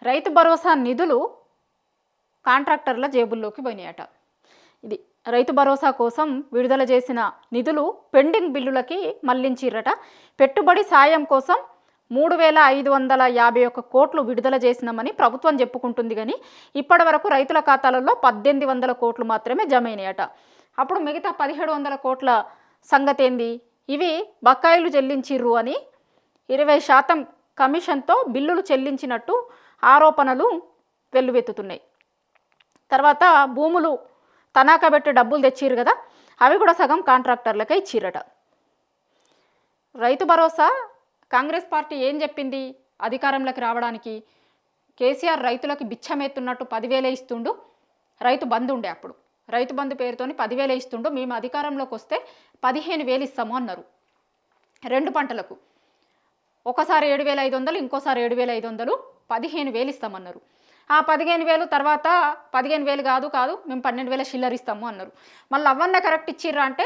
రైతు భరోసా నిధులు కాంట్రాక్టర్ల జేబుల్లోకి పోయినాయట. ఇది రైతు భరోసా కోసం విడుదల చేసిన నిధులు పెండింగ్ బిల్లులకి మళ్లించిరట. పెట్టుబడి సాయం కోసం 3,551 కోట్లు విడుదల చేసినామని ప్రభుత్వం చెప్పుకుంటుంది. కానీ ఇప్పటి వరకు రైతుల ఖాతాలలో 1,800 కోట్లు మాత్రమే జమ అయినాయట. అప్పుడు మిగతా 1,700 కోట్ల సంగతి ఏంది? ఇవి బకాయిలు చెల్లించిర్రు అని 20% కమిషన్తో బిల్లులు చెల్లించినట్టు ఆరోపణలు వెల్లువెత్తుతున్నాయి. తర్వాత భూములు తనఖా పెట్టి డబ్బులు తెచ్చిర్రు కదా, అవి కూడా సగం కాంట్రాక్టర్లకే ఇచ్చిరట. రైతు భరోసా కాంగ్రెస్ పార్టీ ఏం చెప్పింది? అధికారంలోకి రావడానికి కేసీఆర్ రైతులకు బిచ్చమెత్తున్నట్టు 10,000 ఇస్తుండు. రైతు బంధు ఉండే, అప్పుడు రైతు బంధు పేరుతోని 10,000 ఇస్తుండు. మేము అధికారంలోకి వస్తే 15,000 ఇస్తాము అన్నారు. 2 పంటలకు ఒకసారి 7,500, ఇంకోసారి 7,500, 15,000 ఇస్తామన్నారు. ఆ 15,000 తర్వాత 15,000 కాదు మేము 12,000 చిల్లర ఇస్తాము అన్నారు. మళ్ళీ అవన్న కరెక్ట్ ఇచ్చిర్రా అంటే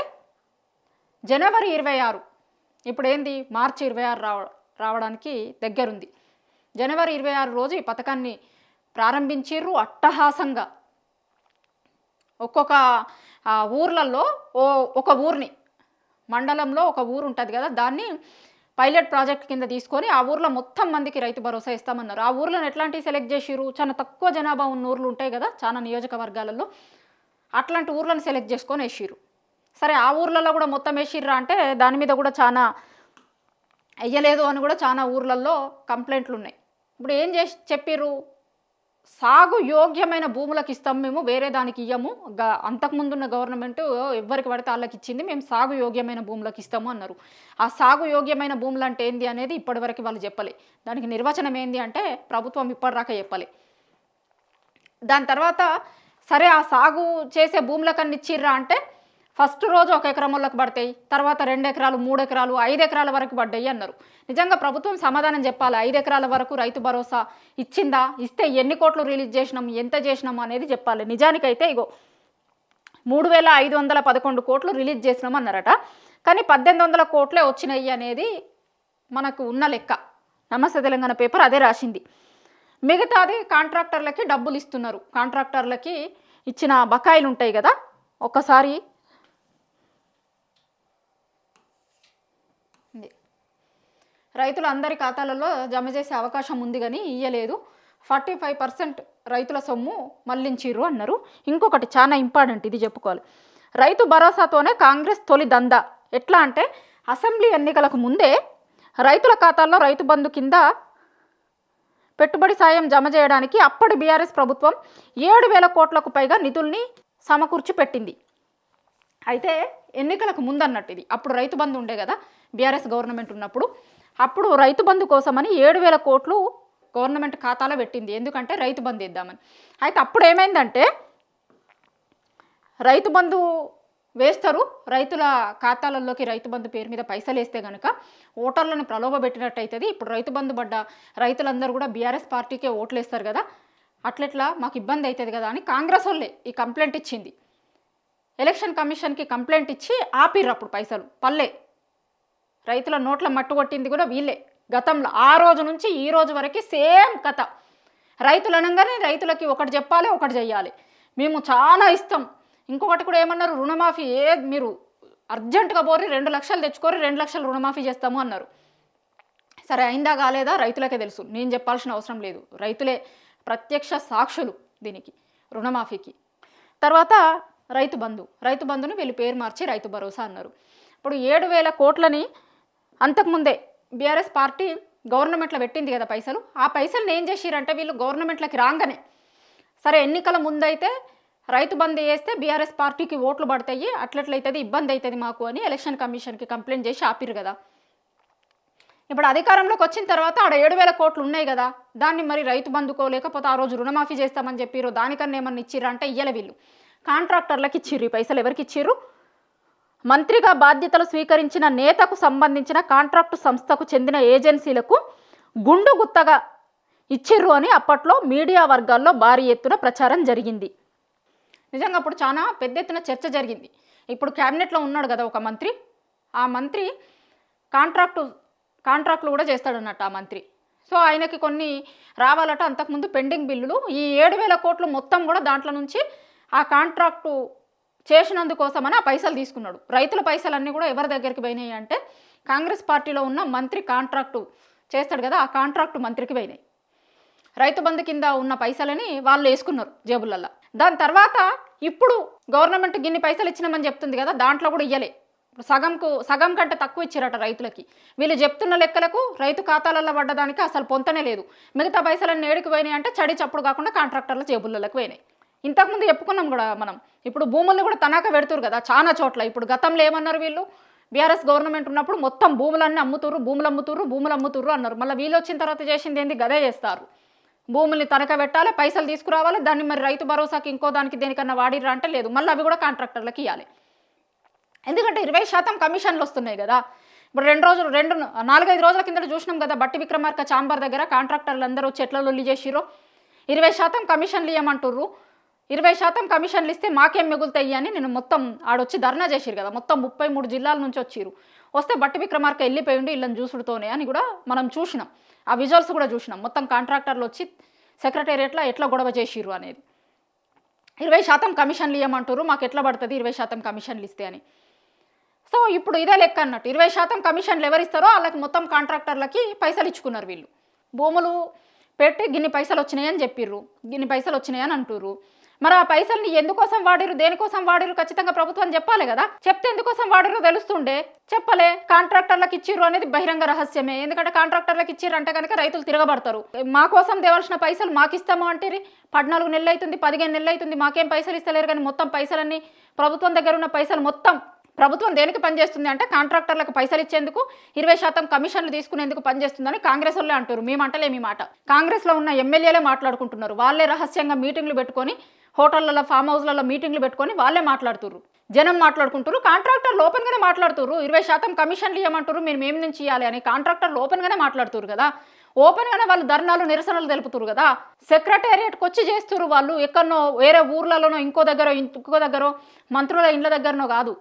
జనవరి 26, ఇప్పుడు ఏంది మార్చి 26 రావడానికి దగ్గరుంది. జనవరి 26 రోజు ఈ పథకాన్ని ప్రారంభించిర్రు అట్టహాసంగా. ఒక్కొక్క ఊర్లలో ఒక ఊరిని, మండలంలో ఒక ఊరు ఉంటుంది కదా, దాన్ని పైలట్ ప్రాజెక్ట్ కింద తీసుకొని ఆ ఊర్లో మొత్తం మందికి రైతు భరోసా ఇస్తామన్నారు. ఆ ఊర్లను ఎట్లాంటివి సెలెక్ట్ చేసిర్రు? చాలా తక్కువ జనాభా ఉన్న ఊర్లు ఉంటాయి కదా చాలా నియోజకవర్గాలలో, అట్లాంటి ఊర్లను సెలెక్ట్ చేసుకొని వేసిర్రు. సరే, ఆ ఊర్లలో కూడా మొత్తం వేసిర్రా అంటే దాని మీద కూడా చాలా వేయలేదు అని కూడా చాలా ఊర్లలో కంప్లైంట్లు ఉన్నాయి. ఇప్పుడు ఏం చెప్పిర్రు? సాగు యోగ్యమైన భూములకు ఇస్తాం, మేము వేరే దానికి ఇయ్యము. అంతకుముందున్న గవర్నమెంట్ ఎవరికి పడితే వాళ్ళకి ఇచ్చింది, మేము సాగు యోగ్యమైన భూములకు ఇస్తాము అన్నారు. ఆ సాగు యోగ్యమైన భూములు అంటే ఏంది అనేది ఇప్పటివరకు వాళ్ళు చెప్పలే. దానికి నిర్వచనం ఏంది అంటే ప్రభుత్వం ఇప్పటిదాకా చెప్పలే. దాని తర్వాత సరే, ఆ సాగు చేసే భూములకన్నా ఇచ్చిర్రా అంటే ఫస్ట్ రోజు 1 ఎకరం వాళ్ళకి పడతాయి, తర్వాత 2 ఎకరాలు, 3 ఎకరాలు, 5 ఎకరాల వరకు పడ్డాయి అన్నారు. నిజంగా ప్రభుత్వం సమాధానం చెప్పాలి. 5 ఎకరాల వరకు రైతు భరోసా ఇచ్చిందా? ఇస్తే ఎన్ని కోట్లు రిలీజ్ చేసినాం, ఎంత చేసినాము అనేది చెప్పాలి. నిజానికైతే ఇగో 3,511 కోట్లు రిలీజ్ చేసినాం అన్నారట. కానీ 1,800 కోట్లే వచ్చినాయి అనేది మనకు ఉన్న లెక్క. నమస్తే తెలంగాణ పేపర్ అదే రాసింది. మిగతాది కాంట్రాక్టర్లకి డబ్బులు ఇస్తున్నారు. కాంట్రాక్టర్లకి ఇచ్చిన బకాయిలు ఉంటాయి కదా, ఒక్కసారి రైతుల అందరి ఖాతాలలో జమ చేసే అవకాశం ఉంది కానీ ఇయ్యలేదు. 45% రైతుల సొమ్ము మళ్లించిర్రు అన్నారు. ఇంకొకటి చాలా ఇంపార్టెంట్, ఇది చెప్పుకోవాలి. రైతు భరోసాతోనే కాంగ్రెస్ తొలి దందా. ఎట్లా అంటే అసెంబ్లీ ఎన్నికలకు ముందే రైతుల ఖాతాల్లో రైతు బంధు కింద పెట్టుబడి సాయం జమ చేయడానికి అప్పటి బీఆర్ఎస్ ప్రభుత్వం 7,000 కోట్లకు పైగా నిధుల్ని సమకూర్చి పెట్టింది. అయితే ఎన్నికలకు ముందన్నట్టు ఇది. అప్పుడు రైతు బంధు ఉండే కదా బీఆర్ఎస్ గవర్నమెంట్ ఉన్నప్పుడు, అప్పుడు రైతు బంధు కోసమని 7,000 కోట్లు గవర్నమెంట్ ఖాతాలో పెట్టింది. ఎందుకంటే రైతు బంధు ఇద్దామని. అయితే అప్పుడు ఏమైందంటే రైతు బంధు వేస్తారు, రైతుల ఖాతాలలోకి రైతు బంధు పేరు మీద పైసలు వేస్తే కనుక ఓటర్లను ప్రలోభ పెట్టినట్టు అవుతుంది. ఇప్పుడు రైతు బంధు పడ్డ రైతులందరూ కూడా బీఆర్ఎస్ పార్టీకే ఓట్లు వేస్తారు కదా, అట్లెట్లా మాకు ఇబ్బంది అవుతుంది కదా అని కాంగ్రెస్ వాళ్ళే ఈ కంప్లైంట్ ఇచ్చింది. ఎలక్షన్ కమిషన్కి కంప్లైంట్ ఇచ్చి ఆపిర్రు. అప్పుడు పైసలు పల్లె, రైతుల నోట్ల మట్టు కొట్టింది కూడా వీళ్ళే. గతంలో ఆ రోజు నుంచి ఈ రోజు వరకు సేమ్ కథ. రైతులు అనగానే రైతులకి ఒకటి చెప్పాలి, ఒకటి చెయ్యాలి, మేము చాలా ఇస్తాం. ఇంకొకటి కూడా ఏమన్నారు, రుణమాఫీ మీరు అర్జెంటుగా పోరి 2 లక్షలు తెచ్చుకోరి, 2 లక్షలు రుణమాఫీ చేస్తాము అన్నారు. సరే, అయిందా కాలేదా రైతులకే తెలుసు, నేను చెప్పాల్సిన అవసరం లేదు. రైతులే ప్రత్యక్ష సాక్షులు దీనికి, రుణమాఫీకి. తర్వాత రైతు బంధుని వీళ్ళు పేరు మార్చి రైతు భరోసా అన్నారు. ఇప్పుడు 7,000 కోట్లని అంతకుముందే బీఆర్ఎస్ పార్టీ గవర్నమెంట్లో పెట్టింది కదా పైసలు. ఆ పైసలు ఏం చేసిరంటే వీళ్ళు గవర్నమెంట్లోకి రాగానే, సరే ఎన్నికల ముందైతే రైతు బంధు వేస్తే బీఆర్ఎస్ పార్టీకి ఓట్లు పడతాయి, అట్లట్లయితుంది, ఇబ్బంది అవుతుంది మాకు అని ఎలక్షన్ కమిషన్కి కంప్లైంట్ చేసి ఆపిరు కదా. ఇప్పుడు అధికారంలోకి వచ్చిన తర్వాత ఆడ 7,000 కోట్లు ఉన్నాయి కదా, దాన్ని మరి రైతు బంధుకో లేకపోతే ఆ రోజు రుణమాఫీ చేస్తామని చెప్పిర్రు, దానికన్నా ఏమన్నా ఇచ్చిర్రు అంటే ఇయ్యలే. వీళ్ళు కాంట్రాక్టర్లకు ఇచ్చిర్రు ఈ పైసలు. ఎవరికి ఇచ్చిర్రు? మంత్రిగా బాధ్యతలు స్వీకరించిన నేతకు సంబంధించిన కాంట్రాక్టు సంస్థకు చెందిన ఏజెన్సీలకు గుండు గుత్తగా ఇచ్చిర్రు అని అప్పట్లో మీడియా వర్గాల్లో భారీ ఎత్తున ప్రచారం జరిగింది. నిజంగా అప్పుడు చాలా పెద్ద ఎత్తున చర్చ జరిగింది. ఇప్పుడు క్యాబినెట్లో ఉన్నాడు కదా ఒక మంత్రి, ఆ మంత్రి కాంట్రాక్టులు కూడా చేస్తాడన్నట్టు ఆ మంత్రి. సో ఆయనకి కొన్ని రావాలట అంతకుముందు పెండింగ్ బిల్లులు. ఈ 7,000 కోట్లు మొత్తం కూడా దాంట్లో నుంచి ఆ కాంట్రాక్టు చేసినందుకోసమని ఆ పైసలు తీసుకున్నాడు. రైతుల పైసలన్నీ కూడా ఎవరి దగ్గరికి పోయినాయి అంటే కాంగ్రెస్ పార్టీలో ఉన్న మంత్రి కాంట్రాక్టు చేస్తాడు కదా, ఆ కాంట్రాక్టు మంత్రికి పోయినాయి. రైతు బంధు కింద ఉన్న పైసలని వాళ్ళు వేసుకున్నారు జేబులల్లో. దాని తర్వాత ఇప్పుడు గవర్నమెంట్ గిన్ని పైసలు ఇచ్చినామని చెప్తుంది కదా, దాంట్లో కూడా ఇయ్యలే. సగం కంటే తక్కువ ఇచ్చారట రైతులకి. వీళ్ళు చెప్తున్న లెక్కలకు రైతు ఖాతాలలో పడ్డదానికి అసలు పొంతనే లేదు. మిగతా పైసలన్నీ ఏడికి పోయినాయి అంటే చడి చప్పుడు కాకుండా కాంట్రాక్టర్ల జేబులలోకి పోయినాయి. ఇంతకుముందు చెప్పుకున్నాం కూడా మనం, ఇప్పుడు భూముల్ని కూడా తనఖ పెడుతురు కదా చాలా చోట్ల. ఇప్పుడు గతంలో ఏమన్నారు వీళ్ళు, బీఆర్ఎస్ గవర్నమెంట్ ఉన్నప్పుడు మొత్తం భూములన్నీ భూములు అమ్ముతుర్రు అన్నారు. మళ్ళీ వీళ్ళు వచ్చిన తర్వాత చేసింది ఏంది, గదే చేస్తారు. భూముల్ని తనఖ పెట్టాలి, పైసలు తీసుకురావాలి, దాన్ని మరి రైతు భరోసాకి ఇంకో దానికి దేనికన్నా వాడిరా అంటే లేదు, మళ్ళీ అవి కూడా కాంట్రాక్టర్లకు ఇవ్వాలి. ఎందుకంటే 20% కమిషన్లు వస్తున్నాయి కదా. ఇప్పుడు 4-5 రోజుల కింద చూసినాం కదా, బట్టి విక్రమార్క చాంబర్ దగ్గర కాంట్రాక్టర్లు అందరూ చెట్ల లొల్లి చేసిరో. 20% కమిషన్లు ఇవ్వమంటుర్రు. 20% కమిషన్లు ఇస్తే మాకేం మిగులుతాయి అని నేను మొత్తం ఆడొచ్చి ధర్నా చేసిరు కదా. మొత్తం 33 జిల్లాల నుంచి వచ్చిరు. వస్తే బట్టి విక్రమార్క వెళ్ళిపోయిండు ఇళ్ళని చూసుడుతోనే అని కూడా మనం చూసినాం. ఆ విజువల్స్ కూడా చూసినాం. మొత్తం కాంట్రాక్టర్లు వచ్చి సెక్రటేరియట్లో ఎట్లా గొడవ చేసిరు అనేది. 20% కమిషన్లు ఇవ్వమంటారు, మాకు ఎట్లా పడుతుంది 20% కమిషన్లు ఇస్తే అని. సో ఇప్పుడు ఇదే లెక్క అన్నట్టు. 20% కమిషన్లు ఎవరిస్తారో వాళ్ళకి మొత్తం కాంట్రాక్టర్లకి పైసలు ఇచ్చుకున్నారు వీళ్ళు. భూములు పెట్టి గిన్ని పైసలు వచ్చినాయని చెప్పిర్రు, గిన్ని పైసలు వచ్చినాయని అంటుర్రు. మరి ఆ పైసల్ని ఎందుకోసం వాడిరు, దేనికోసం వాడిరు ఖచ్చితంగా ప్రభుత్వం చెప్పాలి కదా. చెప్తే ఎందుకోసం వాడిరో తెలుస్తుండే, చెప్పలే. కాంట్రాక్టర్లకు ఇచ్చిర్రు అనేది బహిరంగ రహస్యమే. ఎందుకంటే కాంట్రాక్టర్లకు ఇచ్చిర్రు అంటే కనుక రైతులు తిరగబడతారు. మా కోసం దేవాల్సిన పైసలు మాకు ఇస్తాము అంటే 14 నెలలు అవుతుంది, 15 నెలలు అవుతుంది, మాకేం పైసలు ఇస్తలేరు. కానీ మొత్తం పైసలన్నీ ప్రభుత్వం దగ్గర ఉన్న పైసలు మొత్తం ప్రభుత్వం దేనికి పనిచేస్తుంది అంటే కాంట్రాక్టర్లకు పైసలు ఇచ్చేందుకు, 20% కమిషన్లు తీసుకునేందుకు పనిచేస్తుందని కాంగ్రెస్ వాళ్ళే అంటారు. మేమంటలే మీ మాట. కాంగ్రెస్లో ఉన్న ఎమ్మెల్యేలే మాట్లాడుకుంటున్నారు. వాళ్ళే రహస్యంగా మీటింగ్లు పెట్టుకొని, హోటళ్లలో ఫామ్ హౌస్లలో మీటింగ్లు పెట్టుకొని వాళ్ళే మాట్లాడుతున్నారు. జనం మాట్లాడుకుంటారు, కాంట్రాక్టర్లు ఓపెన్గానే మాట్లాడుతున్నారు. 20% కమిషన్లు ఇవ్వమంటారు, మీరు మేము నుంచి ఇవ్వాలి అని కాంట్రాక్టర్లు ఓపెన్గానే మాట్లాడుతున్నారు కదా. ఓపెన్గానే వాళ్ళు ధర్నాలు నిరసనలు తెలుపుతారు కదా. సెక్రటేరియట్కి వచ్చి చేస్తున్నారు వాళ్ళు. ఎక్కడనో వేరే ఊర్లలోనో ఇంకో దగ్గర మంత్రుల ఇండ్ల దగ్గరనో కాదు.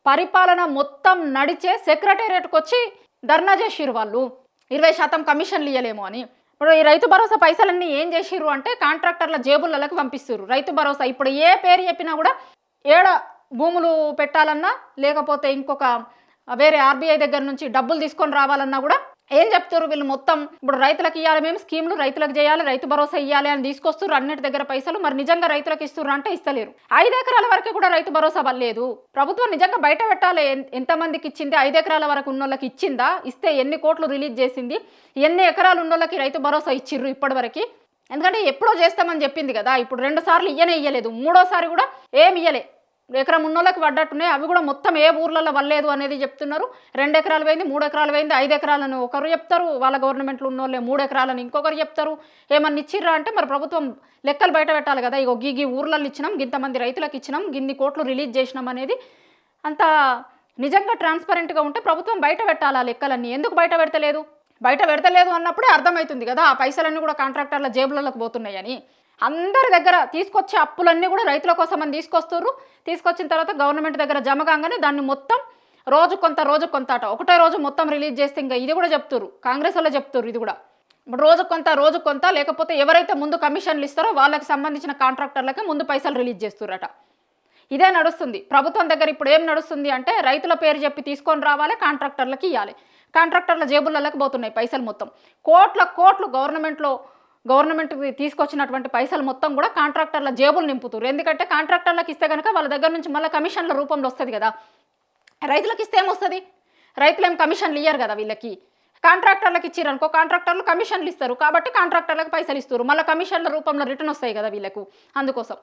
పరిపాలన మొత్తం నడిచే సెక్రటేరియట్కి వచ్చి ధర్నా చేసిర్రు వాళ్ళు 20% కమిషన్లు ఇవ్వలేము అని. ఇప్పుడు ఈ రైతు భరోసా పైసలన్నీ ఏం చేసిర్రు అంటే కాంట్రాక్టర్ల జేబులలోకి పంపిస్తున్నారు. రైతు భరోసా ఇప్పుడు ఏ పేరు చెప్పినా కూడా ఏడ భూములు పెట్టాలన్నా, లేకపోతే ఇంకొక వేరే ఆర్బీఐ దగ్గర నుంచి డబ్బులు తీసుకొని రావాలన్నా కూడా ఏం చెప్తారు వీళ్ళు. మొత్తం ఇప్పుడు రైతులకు ఇవ్వాలి, మేము స్కీమ్లు రైతులకు చేయాలి, రైతు భరోసా ఇవ్వాలి అని తీసుకొస్తారు అన్నిటి దగ్గర పైసలు. మరి నిజంగా రైతులకు ఇస్తున్నారు అంటే ఇస్తలేరు. 5 ఎకరాల వరకు కూడా రైతు భరోసా వల్లేదు. ప్రభుత్వం నిజంగా బయట పెట్టాలి, ఎంతమందికి ఇచ్చింది, 5 ఎకరాల వరకు ఉన్న వాళ్ళకి ఇచ్చిందా, ఇస్తే ఎన్ని కోట్లు రిలీజ్ చేసింది, ఎన్ని ఎకరాలు ఉన్న వాళ్ళకి రైతు భరోసా ఇచ్చిర్రు ఇప్పటి వరకు. ఎందుకంటే ఎప్పుడో చేస్తామని చెప్పింది కదా. ఇప్పుడు 2 సార్లు ఇయ్యలేదు, 3ఓసారి కూడా ఏమి ఇయ్యలే. ఎకరం ఉన్నోళ్ళకి పడ్డట్టున్నాయి, అవి కూడా మొత్తం ఏ ఊర్లలో వల్లేదు అనేది చెప్తున్నారు. 2 ఎకరాలు పోయింది, 3 ఎకరాలు పోయింది, 5 ఎకరాలను ఒకరు చెప్తారు, వాళ్ళ గవర్నమెంట్లో ఉన్నోళ్ళే 3 ఎకరాలను ఇంకొకరు చెప్తారు. ఏమన్నా ఇచ్చిర్రా అంటే మరి ప్రభుత్వం లెక్కలు బయట పెట్టాలి కదా. ఇగో గీ ఊర్లలో ఇచ్చినాం, ఇంతమంది రైతులకు ఇచ్చినాం, గిన్ని కోట్లు రిలీజ్ చేసినాం అనేది అంత నిజంగా ట్రాన్స్పరెంట్గా ఉంటే ప్రభుత్వం బయట పెట్టాలి ఆ లెక్కలన్నీ. ఎందుకు బయట పెడతలేదు అన్నప్పుడే అర్థమవుతుంది కదా ఆ పైసలన్నీ కూడా కాంట్రాక్టర్ల జేబులలోకి పోతున్నాయని. అందరి దగ్గర తీసుకొచ్చే అప్పులన్నీ కూడా రైతుల కోసం అని తీసుకొస్తారు. తీసుకొచ్చిన తర్వాత గవర్నమెంట్ దగ్గర జమ కాగానే దాన్ని మొత్తం రోజు కొంత అట. ఒకటే రోజు మొత్తం రిలీజ్ చేస్తే ఇంకా ఇది కూడా చెప్తారు, కాంగ్రెస్ వాళ్ళు చెప్తారు ఇది కూడా. రోజు కొంత లేకపోతే ఎవరైతే ముందు కమిషన్లు ఇస్తారో వాళ్ళకి సంబంధించిన కాంట్రాక్టర్లకి ముందు పైసలు రిలీజ్ చేస్తారట. ఇదే నడుస్తుంది ప్రభుత్వం దగ్గర. ఇప్పుడు ఏం నడుస్తుంది అంటే రైతుల పేరు చెప్పి తీసుకొని రావాలి, కాంట్రాక్టర్లకి ఇవ్వాలి. కాంట్రాక్టర్ల జేబులలోకి పోతున్నాయి పైసలు మొత్తం. కోట్లు గవర్నమెంట్ తీసుకొచ్చినటువంటి పైసలు మొత్తం కూడా కాంట్రాక్టర్ల జేబులు నింపుతారు. ఎందుకంటే కాంట్రాక్టర్లకు ఇస్తే కనుక వాళ్ళ దగ్గర నుంచి మళ్ళీ కమిషన్ల రూపంలో వస్తుంది కదా. రైతులకు ఇస్తే ఏమొస్తుంది, రైతులు ఏం కమిషన్లు ఇయ్యారు కదా వీళ్ళకి. కాంట్రాక్టర్లకు ఇచ్చారు అనుకో, కాంట్రాక్టర్లు కమిషన్లు ఇస్తారు కాబట్టి కాంట్రాక్టర్లకు పైసలు ఇస్తారు, మళ్ళీ కమిషన్ల రూపంలో రిటర్న్ వస్తాయి కదా వీళ్ళకు. అందుకోసం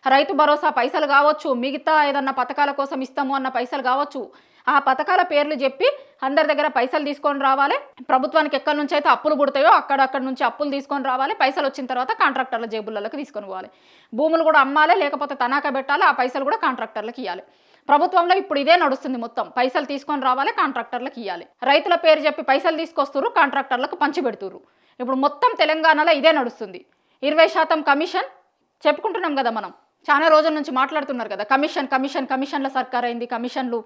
రైతు భరోసా పైసలు కావచ్చు, మిగతా ఏదన్నా పథకాల కోసం ఇస్తాము అన్న పైసలు కావచ్చు, ఆ పథకాల పేర్లు చెప్పి అందరి దగ్గర పైసలు తీసుకొని రావాలి. ప్రభుత్వానికి ఎక్కడి నుంచి అయితే అప్పులు పుడతాయో అక్కడి నుంచి అప్పులు తీసుకొని రావాలి. పైసలు వచ్చిన తర్వాత కాంట్రాక్టర్ల జేబులలోకి తీసుకొని పోవాలి. భూములు కూడా అమ్మాలి, లేకపోతే తనఖా పెట్టాలి, ఆ పైసలు కూడా కాంట్రాక్టర్లకు ఇవ్వాలి. ప్రభుత్వంలో ఇప్పుడు ఇదే నడుస్తుంది మొత్తం. పైసలు తీసుకొని రావాలి, కాంట్రాక్టర్లకు ఇవ్వాలి. రైతుల పేరు చెప్పి పైసలు తీసుకొస్తారు, కాంట్రాక్టర్లకు పంచిపెడుతురు. ఇప్పుడు మొత్తం తెలంగాణలో ఇదే నడుస్తుంది. 20% కమిషన్ చెప్పుకుంటున్నాం కదా మనం, చాలా రోజుల నుంచి మాట్లాడుతున్నారు కదా. కమిషన్ల సర్కార్ అయింది, కమిషన్లు,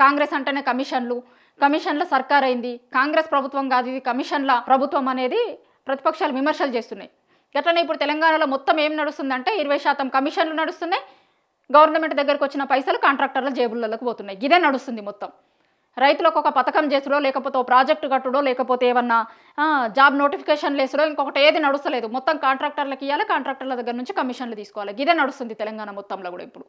కాంగ్రెస్ అంటేనే కమిషన్లు, కమిషన్ల సర్కార్ అయింది, కాంగ్రెస్ ప్రభుత్వం కాదు ఇది కమిషన్ల ప్రభుత్వం అనేది ప్రతిపక్షాలు విమర్శలు చేస్తున్నాయి. గట్లనే ఇప్పుడు తెలంగాణలో మొత్తం ఏం నడుస్తుందంటే 20% కమిషన్లు నడుస్తున్నాయి, గవర్నమెంట్ దగ్గరకు వచ్చిన పైసలు కాంట్రాక్టర్ల జేబులలోకి పోతున్నాయి. ఇదే నడుస్తుంది మొత్తం. రైతులకు ఒక పథకం చేసుడో లేకపోతే ఓ ప్రాజెక్టు కట్టుడో లేకపోతే ఏమన్నా జాబ్ నోటిఫికేషన్లు వేసుడో ఇంకొకటి ఏది నడుస్తలేదు. మొత్తం కాంట్రాక్టర్లకు ఇవ్వాలి, కాంట్రాక్టర్ల దగ్గర నుంచి కమిషన్లు తీసుకోవాలి. ఇదే నడుస్తుంది తెలంగాణ మొత్తంలో కూడా ఇప్పుడు.